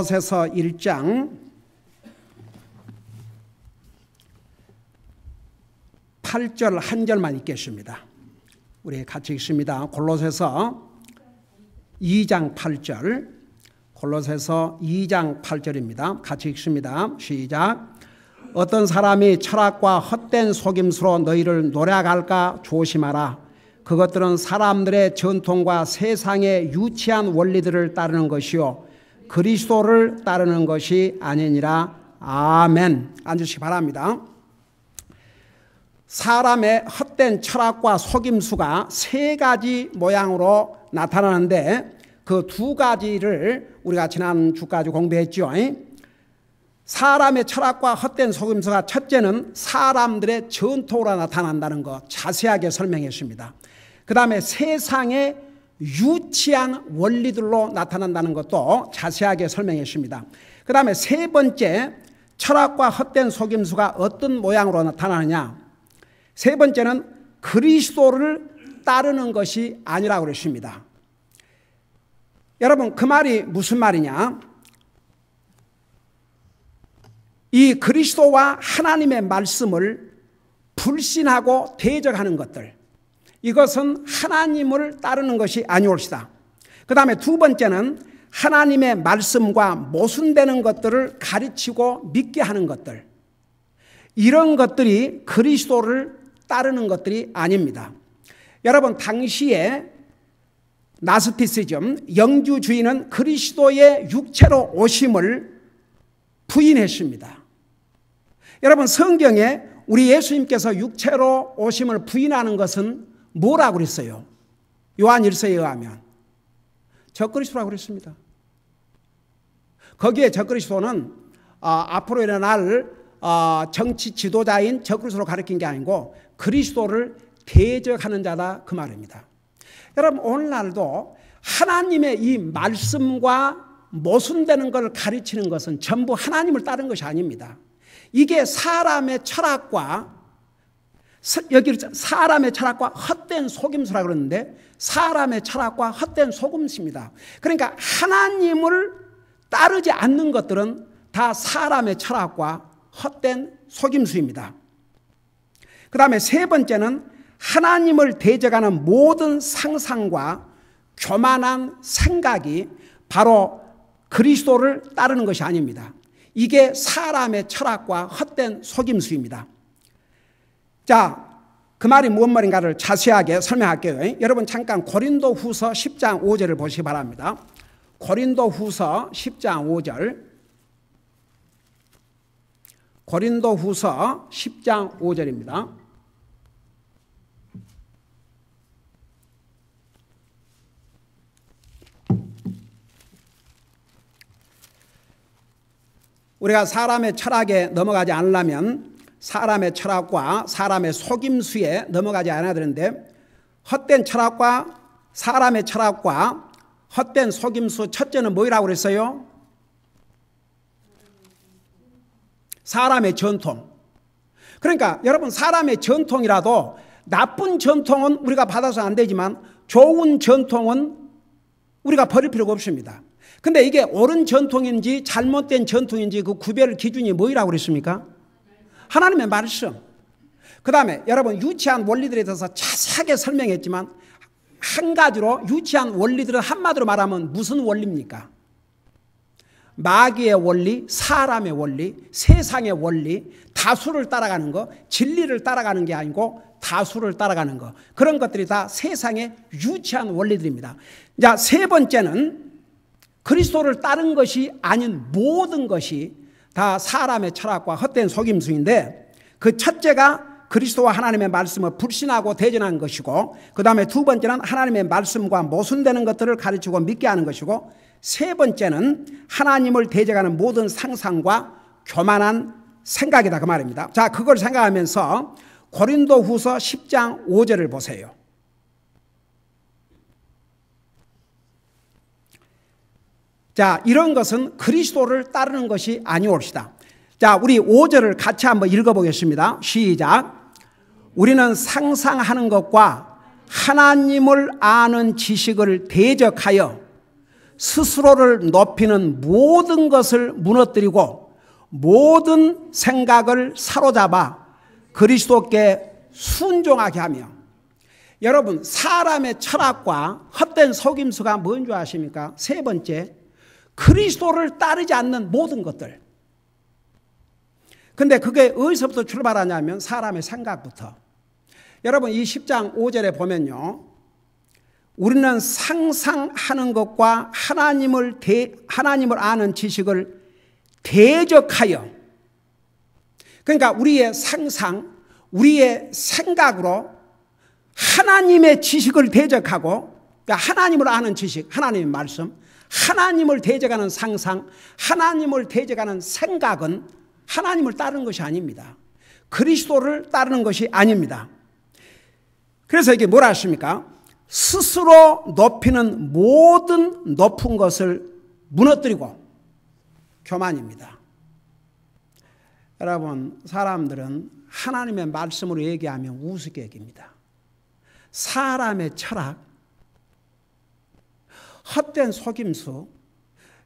골로새서 1장 8절 한 절만 읽겠습니다. 우리 같이 읽습니다. 골로새서 2장 8절, 골로새서 2장 8절입니다. 같이 읽습니다. 시작. 어떤 사람이 철학과 헛된 속임수로 너희를 노략할까 조심하라. 그것들은 사람들의 전통과 세상의 유치한 원리들을 따르는 것이요 그리스도를 따르는 것이 아니니라. 아멘. 앉으시기 바랍니다. 사람의 헛된 철학과 속임수가 세 가지 모양으로 나타나는데 그 두 가지를 우리가 지난 주까지 공부했죠. 사람의 철학과 헛된 속임수가 첫째는 사람들의 전통으로 나타난다는 것 자세하게 설명했습니다. 그 다음에 세상의 유치한 원리들로 나타난다는 것도 자세하게 설명했습니다. 그 다음에 세 번째, 철학과 헛된 속임수가 어떤 모양으로 나타나느냐. 세 번째는 그리스도를 따르는 것이 아니라고 그랬습니다. 여러분, 그 말이 무슨 말이냐. 이 그리스도와 하나님의 말씀을 불신하고 대적하는 것들, 이것은 하나님을 따르는 것이 아니올시다. 그 다음에 두 번째는 하나님의 말씀과 모순되는 것들을 가르치고 믿게 하는 것들, 이런 것들이 그리스도를 따르는 것들이 아닙니다. 여러분, 당시에 나스티시즘, 영주주의는 그리스도의 육체로 오심을 부인했습니다. 여러분, 성경에 우리 예수님께서 육체로 오심을 부인하는 것은 뭐라고 그랬어요? 요한일서에 의하면 적그리스도라고 그랬습니다. 거기에 적그리스도는 앞으로 일어날 정치 지도자인 적그리스도로 가리킨 게 아니고 그리스도를 대적하는 자다, 그 말입니다. 여러분, 오늘날도 하나님의 이 말씀과 모순되는 걸 가르치는 것은 전부 하나님을 따른 것이 아닙니다. 이게 사람의 철학과, 여기 사람의 철학과 헛된 속임수라 그러는데 사람의 철학과 헛된 속임수입니다. 그러니까 하나님을 따르지 않는 것들은 다 사람의 철학과 헛된 속임수입니다. 그 다음에 세 번째는 하나님을 대적하는 모든 상상과 교만한 생각이 바로 그리스도를 따르는 것이 아닙니다. 이게 사람의 철학과 헛된 속임수입니다. 자, 그 말이 무슨 말인가를 자세하게 설명할게요. 여러분, 잠깐 고린도후서 10장 5절을 보시기 바랍니다. 고린도후서 10장 5절, 고린도후서 10장 5절입니다. 우리가 사람의 철학에 넘어가지 않으려면 사람의 철학과 사람의 속임수에 넘어가지 않아야 되는데, 헛된 철학과 사람의 철학과 헛된 속임수, 첫째는 뭐라고 그랬어요? 사람의 전통. 그러니까 여러분, 사람의 전통이라도 나쁜 전통은 우리가 받아서 안 되지만 좋은 전통은 우리가 버릴 필요가 없습니다. 근데 이게 옳은 전통인지 잘못된 전통인지 그 구별 기준이 뭐라고 그랬습니까? 하나님의 말씀. 그 다음에 여러분, 유치한 원리들에 대해서 자세하게 설명했지만 한 가지로 유치한 원리들은 한마디로 말하면 무슨 원리입니까? 마귀의 원리, 사람의 원리, 세상의 원리, 다수를 따라가는 거, 진리를 따라가는 게 아니고 다수를 따라가는 거, 그런 것들이 다 세상의 유치한 원리들입니다. 자, 세 번째는 그리스도를 따른 것이 아닌 모든 것이 다 사람의 철학과 헛된 속임수인데, 그 첫째가 그리스도와 하나님의 말씀을 불신하고 대전하는 것이고, 그 다음에 두 번째는 하나님의 말씀과 모순되는 것들을 가르치고 믿게 하는 것이고, 세 번째는 하나님을 대적하는 모든 상상과 교만한 생각이다, 그 말입니다. 자, 그걸 생각하면서 고린도후서 10장 5절을 보세요. 자, 이런 것은 그리스도를 따르는 것이 아니올시다. 자, 우리 5절을 같이 한번 읽어보겠습니다. 시작. 우리는 상상하는 것과 하나님을 아는 지식을 대적하여 스스로를 높이는 모든 것을 무너뜨리고 모든 생각을 사로잡아 그리스도께 순종하게 하며, 여러분 사람의 철학과 헛된 속임수가 뭔 줄 아십니까? 세 번째, 그리스도를 따르지 않는 모든 것들. 근데 그게 어디서부터 출발하냐면 사람의 생각부터. 여러분 이 10장 5절에 보면요, 우리는 상상하는 것과 하나님을 아는 지식을 대적하여, 그러니까 우리의 상상, 우리의 생각으로 하나님의 지식을 대적하고, 그러니까 하나님을 아는 지식, 하나님의 말씀, 하나님을 대적하는 상상, 하나님을 대적하는 생각은 하나님을 따르는 것이 아닙니다. 그리스도를 따르는 것이 아닙니다. 그래서 이게 뭐라 하십니까? 스스로 높이는 모든 높은 것을 무너뜨리고, 교만입니다. 여러분 사람들은 하나님의 말씀으로 얘기하면 우습게 여깁니다. 사람의 철학, 헛된 속임수.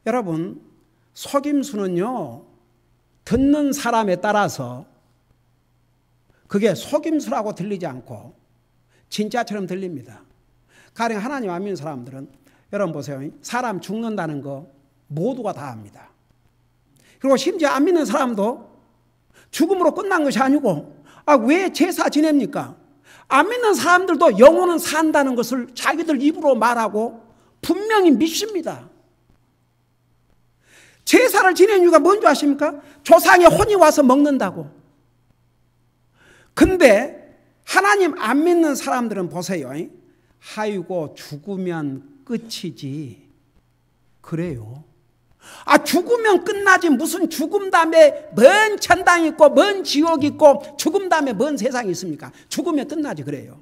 여러분 속임수는요, 듣는 사람에 따라서 그게 속임수라고 들리지 않고 진짜처럼 들립니다. 가령 하나님 안 믿는 사람들은, 여러분 보세요, 사람 죽는다는 거 모두가 다 압니다. 그리고 심지어 안 믿는 사람도 죽음으로 끝난 것이 아니고, 왜 제사 지냅니까? 안 믿는 사람들도 영혼은 산다는 것을 자기들 입으로 말하고 분명히 믿습니다. 제사를 지내는 이유가 뭔지 아십니까? 조상의 혼이 와서 먹는다고. 근데 하나님 안 믿는 사람들은 보세요, 아이고 죽으면 끝이지 그래요. 죽으면 끝나지, 무슨 죽음 다음에 먼 천당 있고 먼 지옥 있고 죽음 다음에 먼 세상이 있습니까? 죽으면 끝나지 그래요.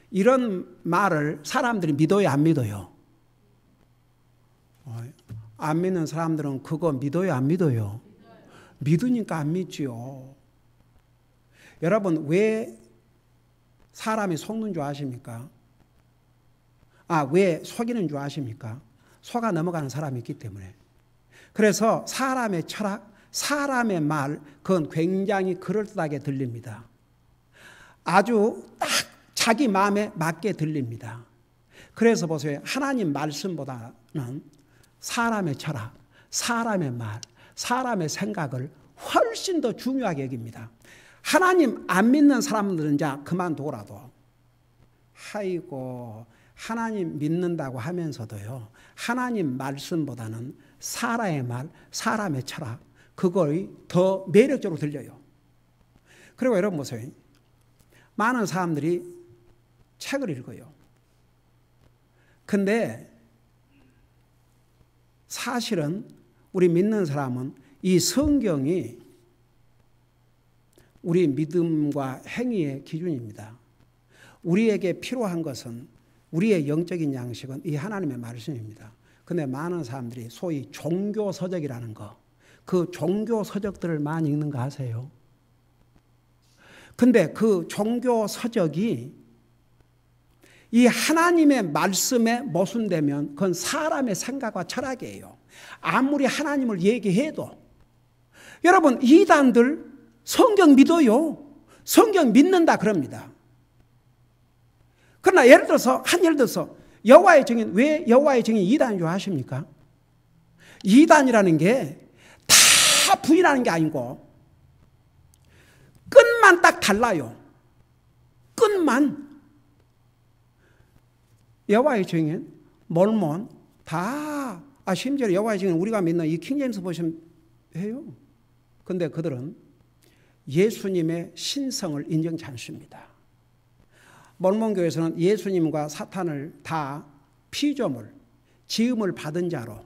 이런 말을 사람들이 믿어요, 안 믿어요? 안 믿는 사람들은 그거 믿어요, 안 믿어요? 믿으니까 안 믿지요. 여러분 왜 사람이 속는 줄 아십니까? 왜 속이는 줄 아십니까? 속아 넘어가는 사람이 있기 때문에. 그래서 사람의 철학, 사람의 말, 그건 굉장히 그럴듯하게 들립니다. 아주 딱 자기 마음에 맞게 들립니다. 그래서 보세요, 하나님 말씀보다는 사람의 철학, 사람의 말, 사람의 생각을 훨씬 더 중요하게 여깁니다. 하나님 안 믿는 사람들은 이제 그만두고라도, 아이고 하나님 믿는다고 하면서도요, 하나님 말씀보다는 사람의 말, 사람의 철학, 그걸 더 매력적으로 들려요. 그리고 여러분 보세요, 많은 사람들이 책을 읽어요. 근데 사실은 우리 믿는 사람은 이 성경이 우리 믿음과 행위의 기준입니다. 우리에게 필요한 것은, 우리의 영적인 양식은 이 하나님의 말씀입니다. 근데 많은 사람들이 소위 종교서적이라는 거, 그 종교서적들을 많이 읽는 거 아세요? 근데 그 종교서적이 이 하나님의 말씀에 모순되면 그건 사람의 생각과 철학이에요. 아무리 하나님을 얘기해도. 여러분 이단들 성경 믿어요. 성경 믿는다 그럽니다. 그러나 예를 들어서 여호와의 증인, 왜 여호와의 증인 이단인 줄 아십니까? 이단이라는 게 다 부인하는 게 아니고 끝만 딱 달라요. 끝만. 여호와의 증인, 몰몬 다, 심지어 여호와의 증인 우리가 믿는 이 킹제임스 버전 해요. 근데 그들은 예수님의 신성을 인정치 않습니다. 몰몬교에서는 예수님과 사탄을 다 피조물, 지음을 받은 자로,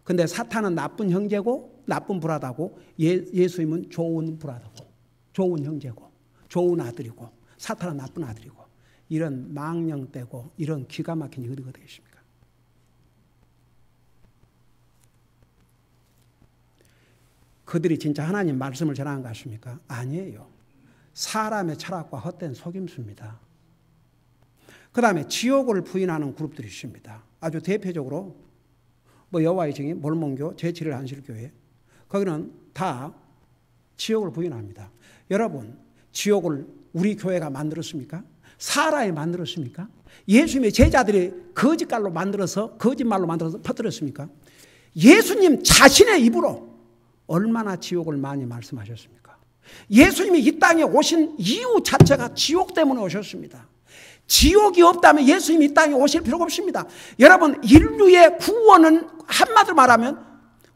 근데 사탄은 나쁜 형제고 나쁜 브라더고 예수님은 좋은 브라더고 좋은 형제고 좋은 아들이고 사탄은 나쁜 아들이고, 이런 망령되고 이런 기가 막힌 일이 어디가 되겠습니까? 그들이 진짜 하나님 말씀을 전하는 것 같습니까? 아니에요. 사람의 철학과 헛된 속임수입니다. 그 다음에 지옥을 부인하는 그룹들이 있습니다. 아주 대표적으로 뭐 여호와의 증인, 몰몬교, 제7일 안식교회, 거기는 다 지옥을 부인합니다. 여러분, 지옥을 우리 교회가 만들었습니까? 사람이 만들었습니까? 예수님의 제자들이 거짓말로 만들어서 퍼뜨렸습니까? 예수님 자신의 입으로 얼마나 지옥을 많이 말씀하셨습니까? 예수님이 이 땅에 오신 이유 자체가 지옥 때문에 오셨습니다. 지옥이 없다면 예수님이 이 땅에 오실 필요가 없습니다. 여러분, 인류의 구원은 한마디로 말하면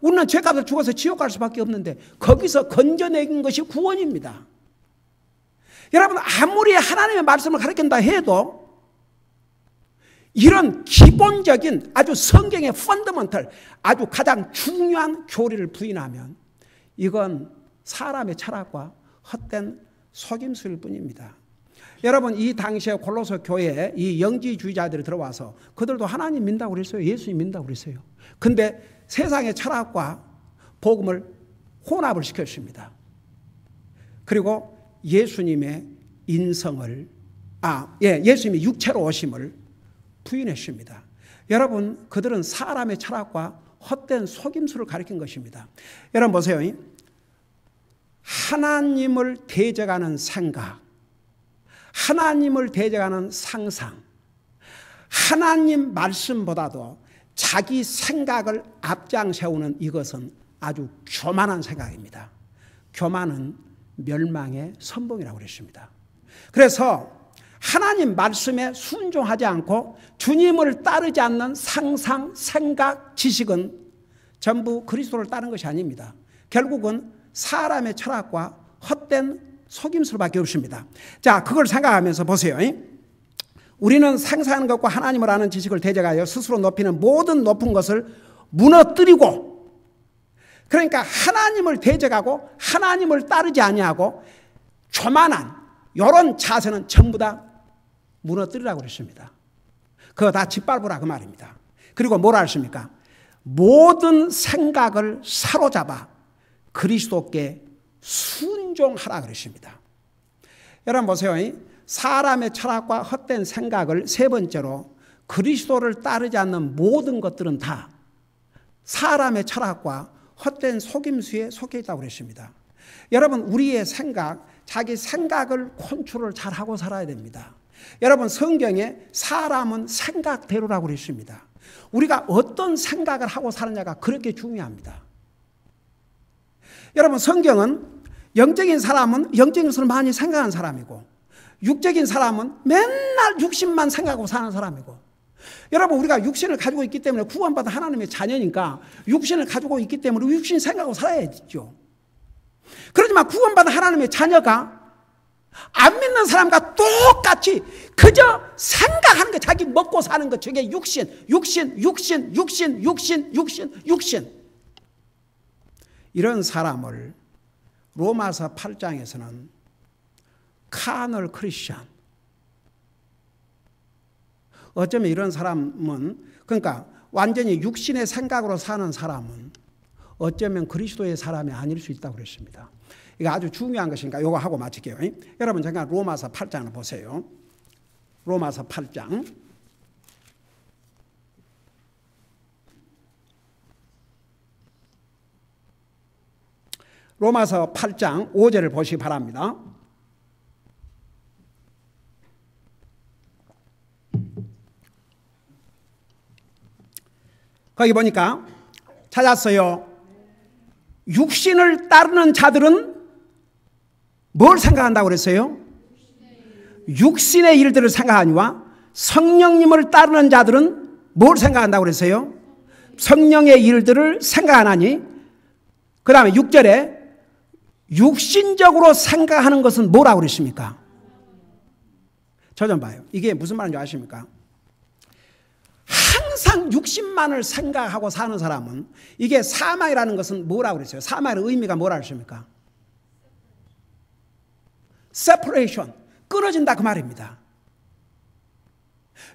우리는 죄값을 죽어서 지옥 갈 수밖에 없는데 거기서 건져내긴 것이 구원입니다. 여러분, 아무리 하나님의 말씀을 가르친다 해도 이런 기본적인 아주 성경의 펀더먼털, 아주 가장 중요한 교리를 부인하면 이건 사람의 철학과 헛된 속임수일 뿐입니다. 여러분, 이 당시에 골로새 교회에 이 영지주의자들이 들어와서 그들도 하나님 믿는다고 그랬어요. 예수님 믿는다고 그랬어요. 근데 세상의 철학과 복음을 혼합을 시켰습니다. 그리고 예수님의 인성을, 예수님이 육체로 오심을 부인했습니다. 여러분, 그들은 사람의 철학과 헛된 속임수를 가리킨 것입니다. 여러분 보세요. 하나님을 대적하는 생각, 하나님을 대적하는 상상, 하나님 말씀보다도 자기 생각을 앞장 세우는 이것은 아주 교만한 생각입니다. 교만은 멸망의 선봉이라고 그랬습니다. 그래서 하나님 말씀에 순종하지 않고 주님을 따르지 않는 상상, 생각, 지식은 전부 그리스도를 따른 것이 아닙니다. 결국은 사람의 철학과 헛된 속임수밖에 없습니다. 자, 그걸 생각하면서 보세요. 우리는 상상하는 것과 하나님을 아는 지식을 대적하여 스스로 높이는 모든 높은 것을 무너뜨리고, 그러니까 하나님을 대적하고 하나님을 따르지 아니하고 교만한 이런 자세는 전부 다 무너뜨리라고 그랬습니다. 그거 다 짓밟으라 그 말입니다. 그리고 뭐라 했습니까? 모든 생각을 사로잡아 그리스도께 순종하라 그랬습니다. 여러분 보세요. 사람의 철학과 헛된 생각을 세 번째로 그리스도를 따르지 않는 모든 것들은 다 사람의 철학과 헛된 속임수에 속해 있다고 그랬습니다. 여러분, 우리의 생각, 자기 생각을 컨트롤 잘하고 살아야 됩니다. 여러분, 성경에 사람은 생각대로라고 그랬습니다. 우리가 어떤 생각을 하고 사느냐가 그렇게 중요합니다. 여러분, 성경은 영적인 사람은 영적인 것을 많이 생각하는 사람이고, 육적인 사람은 맨날 육신만 생각하고 사는 사람이고, 여러분, 우리가 육신을 가지고 있기 때문에 구원받은 하나님의 자녀니까 육신을 가지고 있기 때문에 육신 생각하고 살아야죠. 그렇지만 구원받은 하나님의 자녀가 안 믿는 사람과 똑같이 그저 생각하는 것, 자기 먹고 사는 것, 저게 육신. 이런 사람을 로마서 8장에서는 카널 크리스천, 어쩌면 이런 사람은, 그러니까 완전히 육신의 생각으로 사는 사람은 어쩌면 그리스도의 사람이 아닐 수 있다고 그랬습니다. 이거 아주 중요한 것이니까 이거 하고 마칠게요. 여러분 잠깐 로마서 8장을 보세요. 로마서 8장. 로마서 8장 5절을 보시기 바랍니다. 거기 보니까 찾았어요. 육신을 따르는 자들은 뭘 생각한다고 그랬어요? 육신의 일들을 생각하니와 성령님을 따르는 자들은 뭘 생각한다고 그랬어요? 성령의 일들을 생각하나니. 그 다음에 6절에 육신적으로 생각하는 것은 뭐라고 그랬습니까? 저 좀 봐요. 이게 무슨 말인지 아십니까? 항상 육신만을 생각하고 사는 사람은, 이게 사망이라는 것은 뭐라고 그랬어요? 사망의 의미가 뭐라고 그랬습니까? separation, 끊어진다 그 말입니다.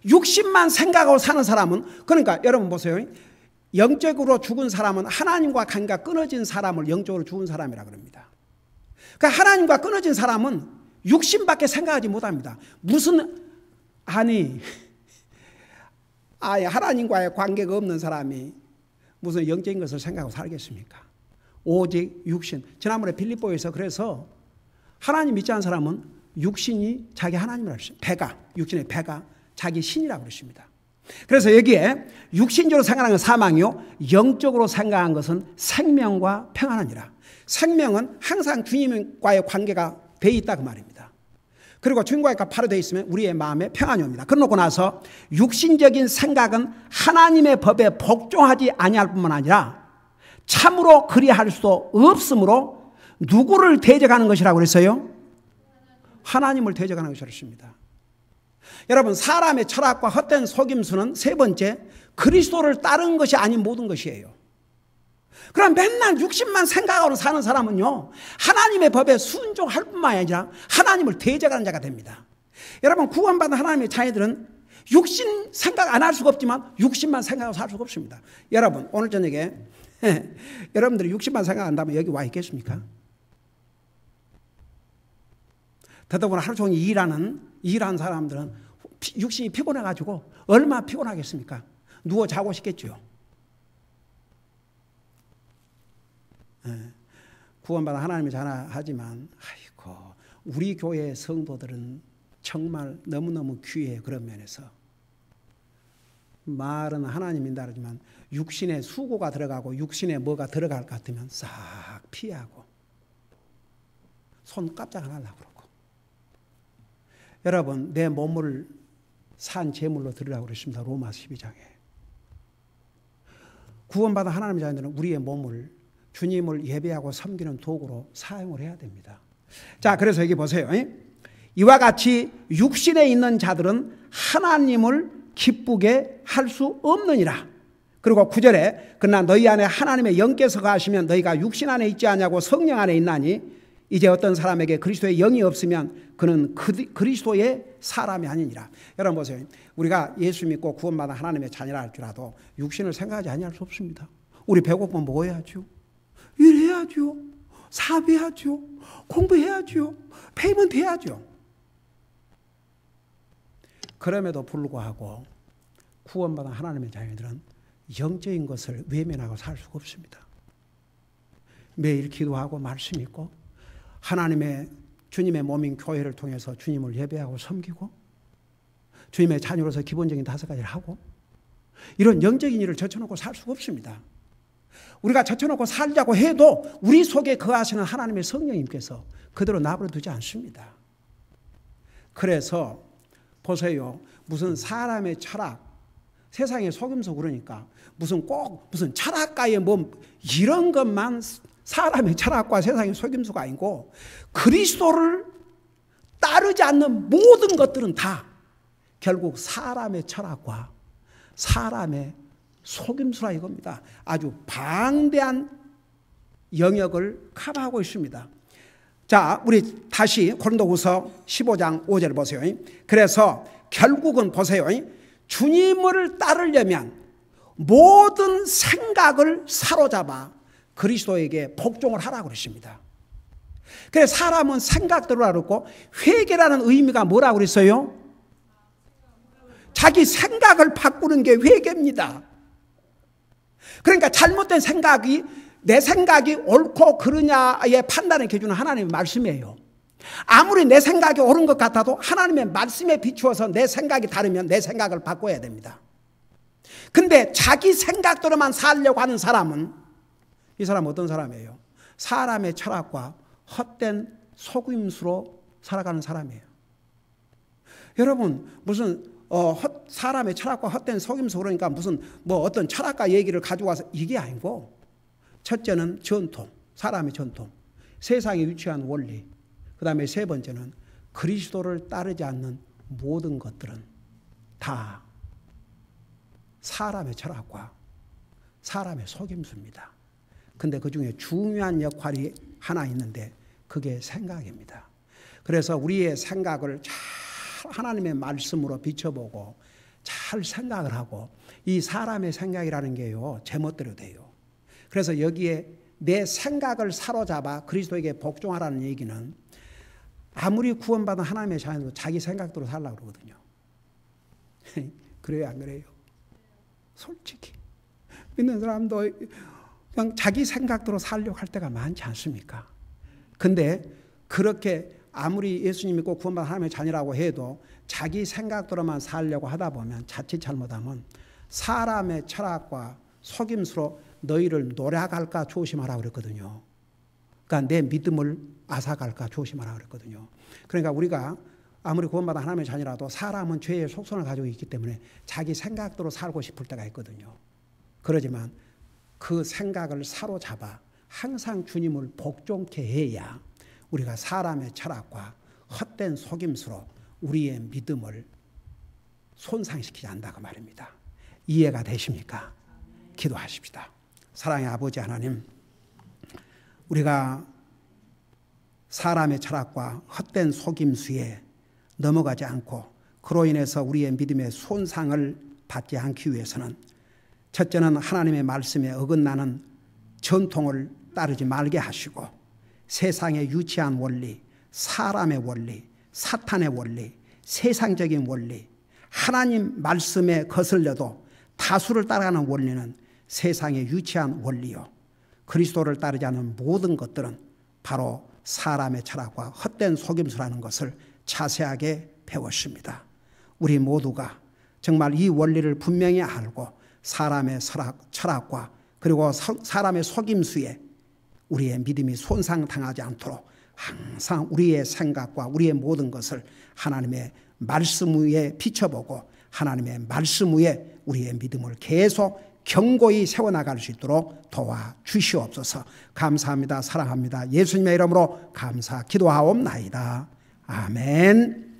육신만 생각하고 사는 사람은, 그러니까 여러분 보세요. 영적으로 죽은 사람은 하나님과 관계가 끊어진 사람을 영적으로 죽은 사람이라고 합니다. 그러니까 하나님과 끊어진 사람은 육신밖에 생각하지 못합니다. 무슨, 아예 하나님과의 관계가 없는 사람이 무슨 영적인 것을 생각하고 살겠습니까? 오직 육신. 지난번에 빌립보에서 그래서 하나님 믿지 않는 사람은 육신이 자기 하나님이라고 그랬습니다. 배가, 육신의 배가 자기 신이라고 그랬습니다. 그래서 여기에 육신적으로 생각하는 건 사망이요, 영적으로 생각한 것은 생명과 평안하니라. 생명은 항상 주님과의 관계가 돼 있다 그 말입니다. 그리고 주님과의 관계가 바로 돼 있으면 우리의 마음에 평안이 옵니다. 그러고 나서 육신적인 생각은 하나님의 법에 복종하지 아니할 뿐만 아니라 참으로 그리할 수도 없으므로 누구를 대적하는 것이라고 그랬어요? 하나님을 대적하는 것이라고 했습니다. 여러분, 사람의 철학과 헛된 속임수는 세 번째, 그리스도를 따르는 것이 아닌 모든 것이에요. 그럼 맨날 육신만 생각하고 사는 사람은요, 하나님의 법에 순종할 뿐만 아니라 하나님을 대적하는 자가 됩니다. 여러분, 구원받은 하나님의 자녀들은 육신 생각 안 할 수가 없지만 육신만 생각하고 살 수가 없습니다. 여러분, 오늘 저녁에 여러분들이 육신만 생각한다면 여기 와 있겠습니까? 더더구나 하루 종일 일하는 사람들은 육신이 피곤해가지고 얼마나 피곤하겠습니까? 누워 자고 싶겠죠. 구원받은 하나님의 자녀하지만 아이고, 우리 교회 성도들은 정말 너무너무 귀해요. 그런 면에서 말은 하나님 인다 그러지만 육신에 수고가 들어가고 육신에 뭐가 들어갈 것 같으면 싹 피하고 손 깜짝 안 하려고 그러고. 여러분, 내 몸을 산 제물로 드리라고 그랬습니다. 로마 12장에. 구원받은 하나님의 자녀들은 우리의 몸을 주님을 예배하고 섬기는 도구로 사용을 해야 됩니다. 자, 그래서 여기 보세요. 이와 같이 육신에 있는 자들은 하나님을 기쁘게 할 수 없느니라. 그리고 9절에 그러나 너희 안에 하나님의 영께서 거하시면 너희가 육신 안에 있지 않냐고 성령 안에 있나니 이제 어떤 사람에게 그리스도의 영이 없으면 그는 그리스도의 사람이 아니니라. 여러분 보세요. 우리가 예수 믿고 구원받은 하나님의 자녀라 할지라도 육신을 생각하지 아니할 수 없습니다. 우리 배고프면 뭐 해야죠? 일해야죠. 사업해야죠. 공부해야죠. 페이먼트 해야죠. 그럼에도 불구하고 구원받은 하나님의 자녀들은 영적인 것을 외면하고 살 수가 없습니다. 매일 기도하고 말씀 읽고 하나님의 주님의 몸인 교회를 통해서 주님을 예배하고 섬기고 주님의 자녀로서 기본적인 5가지를 하고 이런 영적인 일을 젖혀놓고 살 수가 없습니다. 우리가 젖혀놓고 살자고 해도 우리 속에 거하시는 하나님의 성령님께서 그대로 내버려 두지 않습니다. 그래서 보세요. 무슨 사람의 철학, 세상에 속임수 그러니까 무슨 철학가의 뭐 이런 것만 사람의 철학과 세상의 속임수가 아니고 그리스도를 따르지 않는 모든 것들은 다 결국 사람의 철학과 사람의 속임수라 이겁니다. 아주 방대한 영역을 커버하고 있습니다. 자, 우리 다시 고린도후서 15장 5절 보세요. 그래서 결국은 보세요. 주님을 따르려면 모든 생각을 사로잡아 그리스도에게 복종을 하라고 그랬습니다. 그래서 사람은 생각대로 알았고 회개라는 의미가 뭐라고 그랬어요? 자기 생각을 바꾸는 게 회개입니다. 그러니까 잘못된 생각이 내 생각이 옳고 그르냐의 판단을 해주는 하나님의 말씀이에요. 아무리 내 생각이 옳은 것 같아도 하나님의 말씀에 비추어서 내 생각이 다르면 내 생각을 바꿔야 됩니다. 근데 자기 생각대로만 살려고 하는 사람은 이 사람은 어떤 사람이에요? 사람의 철학과 헛된 속임수로 살아가는 사람이에요. 여러분 무슨 사람의 철학과 헛된 속임수 그러니까 무슨 뭐 어떤 철학가 얘기를 가지고 와서 이게 아니고 첫째는 전통, 사람의 전통, 세상에 위치한 원리, 그 다음에 세 번째는 그리스도를 따르지 않는 모든 것들은 다 사람의 철학과 사람의 속임수입니다. 근데 그 중에 중요한 역할이 하나 있는데 그게 생각입니다. 그래서 우리의 생각을 잘 하나님의 말씀으로 비춰보고 잘 생각을 하고 이 사람의 생각이라는 게요 제멋대로 돼요. 그래서 여기에 내 생각을 사로잡아 그리스도에게 복종하라는 얘기는 아무리 구원받은 하나님의 자녀도 자기 생각대로 살려고 그러거든요. 그래요 안 그래요? 솔직히 믿는 사람도 그냥 자기 생각대로 살려고 할 때가 많지 않습니까? 근데 그렇게 아무리 예수님 믿고 구원받은 하나님의 자녀라고 해도 자기 생각대로만 살려고 하다 보면 자칫 잘못하면 사람의 철학과 속임수로 너희를 노략할까 조심하라 그랬거든요. 그러니까 내 믿음을 앗아갈까 조심하라 그랬거든요. 그러니까 우리가 아무리 구원받은 하나님의 자녀라도 사람은 죄의 속성을 가지고 있기 때문에 자기 생각대로 살고 싶을 때가 있거든요. 그러지만 그 생각을 사로잡아 항상 주님을 복종케 해야 우리가 사람의 철학과 헛된 속임수로 우리의 믿음을 손상시키지 않는다고 말입니다. 이해가 되십니까? 기도하십시다. 사랑의 아버지 하나님, 우리가 사람의 철학과 헛된 속임수에 넘어가지 않고 그로 인해서 우리의 믿음의 손상을 받지 않기 위해서는 첫째는 하나님의 말씀에 어긋나는 전통을 따르지 말게 하시고 세상의 유치한 원리, 사람의 원리, 사탄의 원리, 세상적인 원리, 하나님 말씀에 거슬려도 다수를 따라가는 원리는 세상의 유치한 원리요. 그리스도를 따르지 않는 모든 것들은 바로 사람의 철학과 헛된 속임수라는 것을 자세하게 배웠습니다. 우리 모두가 정말 이 원리를 분명히 알고 사람의 철학과 그리고 사람의 속임수에 우리의 믿음이 손상당하지 않도록 항상 우리의 생각과 우리의 모든 것을 하나님의 말씀 위에 비춰보고 하나님의 말씀 위에 우리의 믿음을 계속 견고히 세워나갈 수 있도록 도와주시옵소서. 감사합니다. 사랑합니다. 예수님의 이름으로 감사 기도하옵나이다. 아멘.